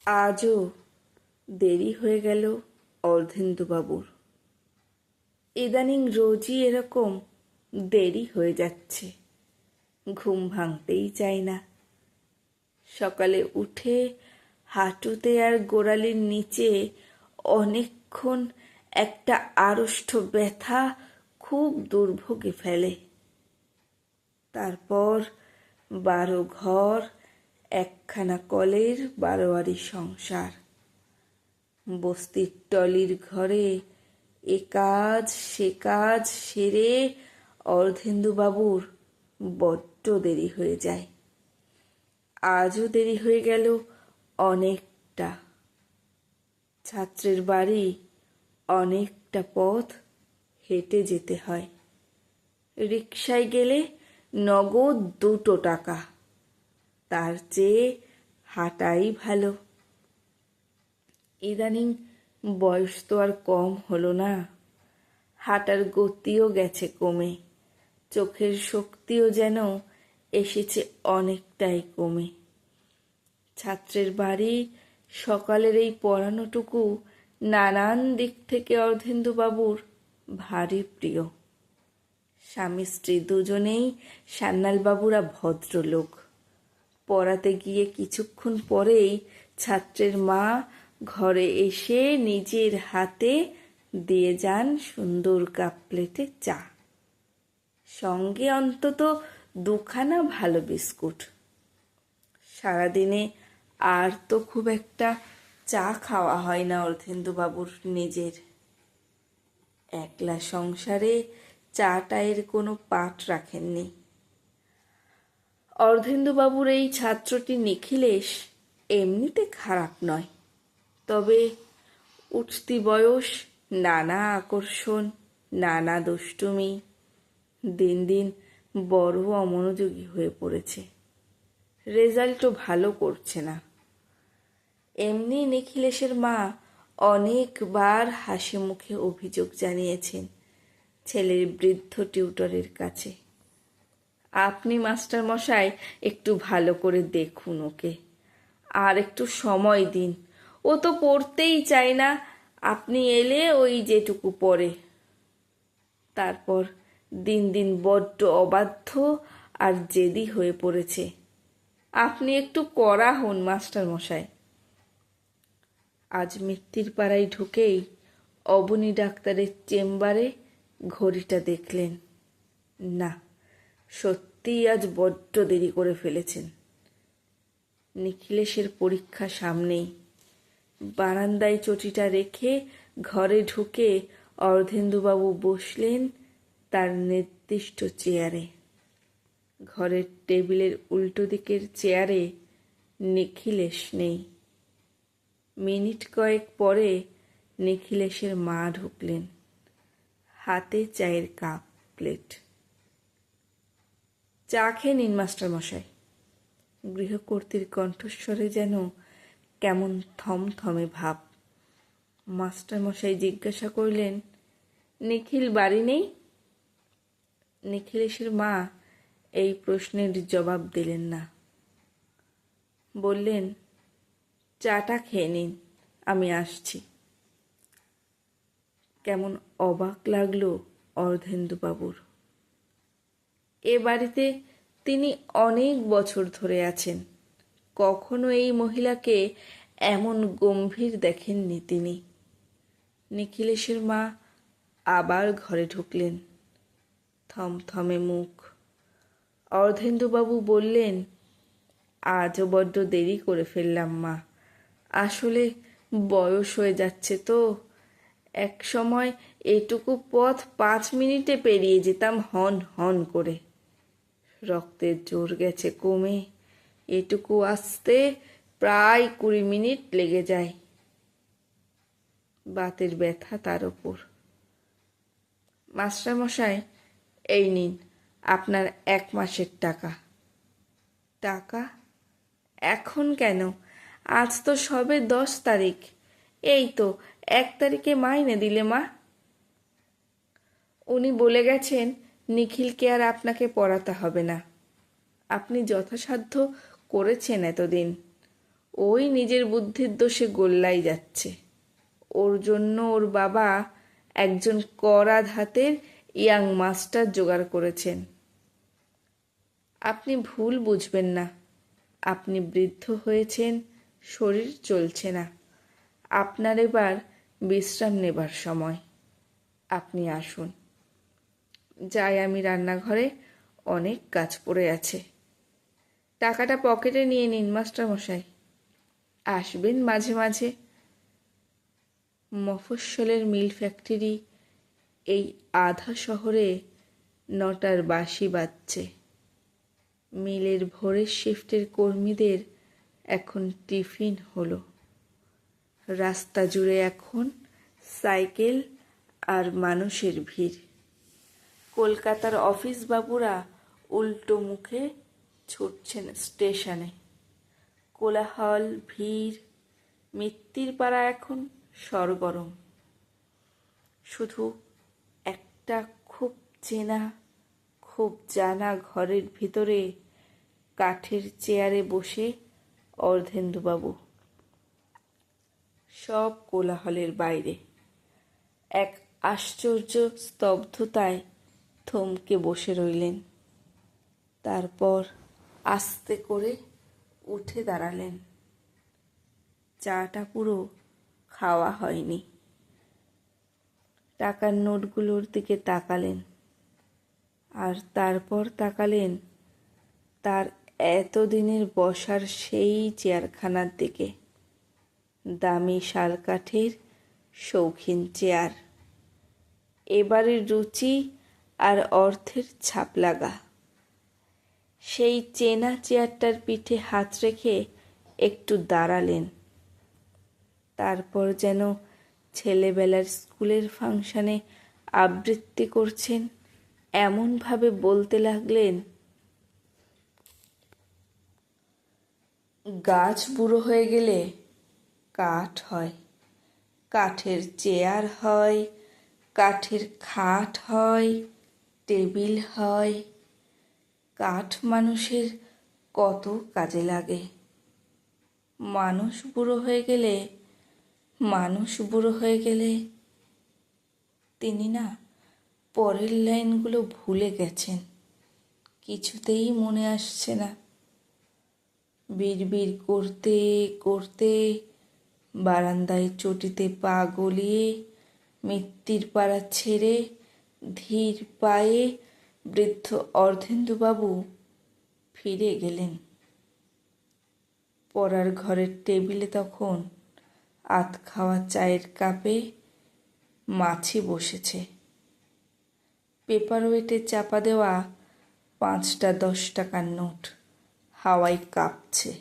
আজও দেরি হয়ে গেল অর্ধেন্দুবাবুর। ইদানিং রোজই এরকম দেরি হয়ে যাচ্ছে, ঘুম ভাঙতেই চায় না। সকালে উঠে হাঁটুতে আর গোড়ালির নিচে অনেকক্ষণ একটা আড়ষ্ট ব্যথা খুব দুর্ভোগে ফেলে। তারপর 12 ঘর, একখানা কলের 12 সংসার। বস্তির টলির ঘরে এ কাজ সে কাজ সেরে অর্ধেন্দুবাবুর বড্ড দেরি হয়ে যায়। আজও দেরি হয়ে গেল অনেকটা। ছাত্রের বাড়ি অনেকটা পথ হেঁটে যেতে হয়। রিকশায় গেলে নগদ 2 টাকা, তার চেয়ে হাঁটাই ভালো। ইদানিং বয়স তো আর কম হলো না, হাঁটার গতিও গেছে কমে, চোখের শক্তিও যেন এসেছে অনেকটাই কমে। ছাত্রের বাড়ি সকালের এই পড়ানোটুকু নানান দিক থেকে অর্ধেন্দুবাবুর ভারী প্রিয়। স্বামী স্ত্রী দুজনেই সান্যালবাবুরা ভদ্রলোক। পড়াতে গিয়ে কিছুক্ষণ পরেই ছাত্রের মা ঘরে এসে নিজের হাতে দিয়ে যান সুন্দর কাপ প্লেটে চা, সঙ্গে অন্তত 2খানা ভালো বিস্কুট। সারাদিনে আর তো খুব একটা চা খাওয়া হয় না অর্ধেন্দুবাবুর নিজের। একলা সংসারে চাটা এর কোনো পাট রাখেননি। অর্ধেন্দুবাবুর এই ছাত্রটি নিখিলেশ এমনিতে খারাপ নয়, তবে উঠতি বয়স, নানা আকর্ষণ, নানা দুষ্টুমি, দিন দিন বড় অমনোযোগী হয়ে পড়েছে। রেজাল্টও ভালো করছে না। এমনি নিখিলেশের মা অনেকবার হাসি মুখে অভিযোগ জানিয়েছেন ছেলের বৃদ্ধ টিউটরের কাছে। আপনি মাস্টার মশাই একটু ভালো করে দেখুন ওকে, আর একটু সময় দিন, ও তো পড়তেই চায় না, আপনি এলে ওই যেটুকু পড়ে। তারপর দিন দিন বড্ড অবাধ্য আর জেদি হয়ে পড়েছে। আপনি একটু কড়া হন মাস্টার মশাই। আজ মিত্তির পাড়ায় ঢুকেই অবনী ডাক্তারের চেম্বারে ঘড়িটা দেখলেন। না, সত্যিই আজ বড্ড দেরি করে ফেলেছেন। নিখিলেশের পরীক্ষা সামনেই। বারান্দায় চটিটা রেখে ঘরে ঢুকে অর্ধেন্দুবাবু বসলেন তার নির্দিষ্ট চেয়ারে। ঘরের টেবিলের উল্টো দিকের চেয়ারে নিখিলেশ নেই। মিনিট কয়েক পরে নিখিলেশের মা ঢুকলেন, হাতে চায়ের কাপ প্লেট। চা খেয়ে নিন মাস্টার মশাই। গৃহকর্ত্রীর কণ্ঠস্বরে যেন কেমন থমথমে ভাব। মাস্টার মশাই জিজ্ঞাসা করলেন, নিখিল বাড়ি নেই? নিখিলেশের মা এই প্রশ্নের জবাব দিলেন না। বললেন, চাটা খেয়ে নিন, আমি আসছি। কেমন অবাক লাগলো অর্ধেন্দুবাবুর। এ বাড়িতে তিনি অনেক বছর ধরে আছেন, কখনো এই মহিলাকে এমন গম্ভীর দেখেননি তিনি। নিখিলেশের মা আবার ঘরে ঢুকলেন, থমথমে মুখ। অর্ধেন্দুবাবু বললেন, আজও বড্ড দেরি করে ফেললাম মা, আসলে বয়স হয়ে যাচ্ছে তো। এক সময় এটুকু পথ 5 মিনিটে পেরিয়ে যেতাম হন হন করে। রক্তের জোর গেছে কমে, এটুকু আসতে প্রায় 20 মিনিট লেগে যায়। বাতের ব্যথা তার ওপর। মাস্টার মশাই, এই নিন আপনার 1 মাসের টাকা। টাকা? এখন কেন? আজ তো সবে 10 তারিখ। এই তো 1 তারিখে মাইনে দিলে মা। উনি বলে গেছেন নিখিলকে আর আপনাকে পড়াতে হবে না, আপনি যথাসাধ্য করেছেন এতদিন। ওই নিজের বুদ্ধির দোষে গোল্লাই যাচ্ছে। ওর জন্য ওর বাবা একজন কড়া ধাতের ইয়াং মাস্টার জোগাড় করেছেন। আপনি ভুল বুঝবেন না। আপনি বৃদ্ধ হয়েছেন, শরীর চলছে না। আপনার এবার বিশ্রাম নেবার সময়। আপনি আসুন। যাই আমি রান্নাঘরে, অনেক কাজ পড়ে আছে। টাকাটা পকেটে নিয়ে নিন মাস্টারমশাই। আসবেন মাঝে মাঝে। মফস্বলের মিল ফ্যাক্টরি এই আধা শহরে 9টার বাঁশি বাজছে। মিলের ভোরের শিফটের কর্মীদের এখন টিফিন হলো। রাস্তা জুড়ে এখন সাইকেল আর মানুষের ভিড়। কলকাতার অফিস বাবুরা উল্টো মুখে ছুটছেন স্টেশনে। কোলাহল, ভিড়, মিত্তির পাড়া এখন সরগরম। শুধু একটা খুব চেনা, খুব জানা ঘরের ভিতরে কাঠের চেয়ারে বসে অর্ধেন্দুবাবু। সব কোলাহলের বাইরে এক আশ্চর্য স্তব্ধতায় থমকে বসে রইলেন। তারপর আস্তে করে উঠে দাঁড়ালেন। চাটা পুরো খাওয়া হয়নি। টাকার নোটগুলোর দিকে তাকালেন, আর তারপর তাকালেন তার এতদিনের বসার সেই চেয়ারখানার দিকে। দামি শালকাঠের শৌখিন চেয়ার, এবারের রুচি আর অর্থের ছাপ লাগা। সেই চেনা চেয়ারটার পিঠে হাত রেখে একটু দাঁড়ালেন। তারপর যেন ছেলেবেলার স্কুলের ফাংশনে আবৃত্তি করছেন এমনভাবে বলতে লাগলেন, গাছ বুড়ো হয়ে গেলে কাঠ হয়, কাঠের চেয়ার হয়, কাঠের খাট হয়, টেবিল হয়। কাঠ মানুষের কত কাজে লাগে। মানুষ বুড়ো হয়ে গেলে, মানুষ বুড়ো হয়ে গেলে। তিনি না পরের লাইনগুলো ভুলে গেছেন, কিছুতেই মনে আসছে না। বিড়বিড় করতে করতে বারান্দায় চটিতে পা গলিয়ে মিত্তির পাড়া ছেড়ে ধীর পায়ে বৃদ্ধ অর্ধেন্দুবাবু ফিরে গেলেন। পড়ার ঘরের টেবিলে তখন আধ খাওয়া চায়ের কাপে মাছি বসেছে। পেপারওয়েটে চাপা দেওয়া 5টা 10 টাকার নোট হাওয়ায় কাঁপছে।